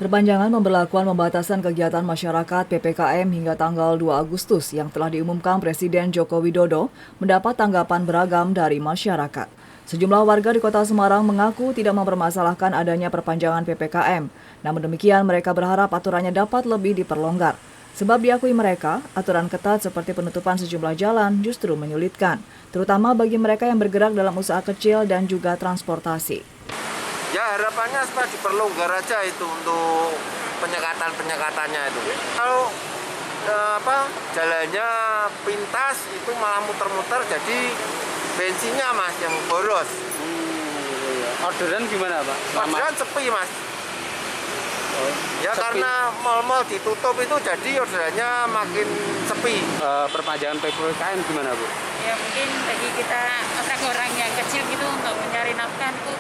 Perpanjangan pemberlakuan pembatasan kegiatan masyarakat PPKM hingga tanggal 2 Agustus yang telah diumumkan Presiden Joko Widodo mendapat tanggapan beragam dari masyarakat. Sejumlah warga di Kota Semarang mengaku tidak mempermasalahkan adanya perpanjangan PPKM. Namun demikian mereka berharap aturannya dapat lebih diperlonggar. Sebab diakui mereka, aturan ketat seperti penutupan sejumlah jalan justru menyulitkan, terutama bagi mereka yang bergerak dalam usaha kecil dan juga transportasi. Ya harapannya supaya diperlonggar aja itu untuk penyekatan-penyekatannya itu. Kalau jalannya pintas itu malah muter-muter jadi bensinnya mas yang boros. Orderan gimana Pak? Orderan sepi mas. Ya sepi. karena mal-mal ditutup itu jadi orderannya makin sepi. Perpanjangan PPKM gimana Bu? Ya mungkin bagi kita orang-orang yang kecil gitu untuk mencari nafkah itu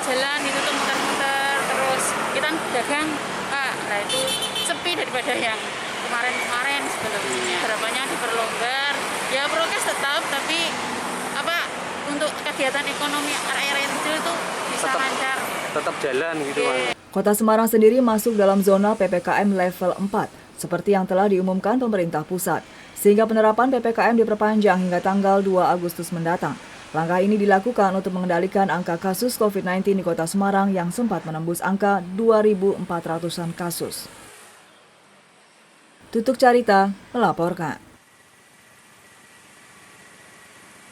jalan itu tuh muter-muter terus kita dagang Pak, nah itu sepi daripada yang kemarin-kemarin sebelumnya. Harapannya diperlonggar, ya prokes tetap tapi untuk kegiatan ekonomi area kecil itu bisa lancar. Tetap jalan gitu Pak. Kota Semarang sendiri masuk dalam zona PPKM level 4 seperti yang telah diumumkan pemerintah pusat, sehingga penerapan PPKM diperpanjang hingga tanggal 2 Agustus mendatang. Langkah ini dilakukan untuk mengendalikan angka kasus COVID-19 di Kota Semarang yang sempat menembus angka 2.400-an kasus. Tutuk Carita melaporkan.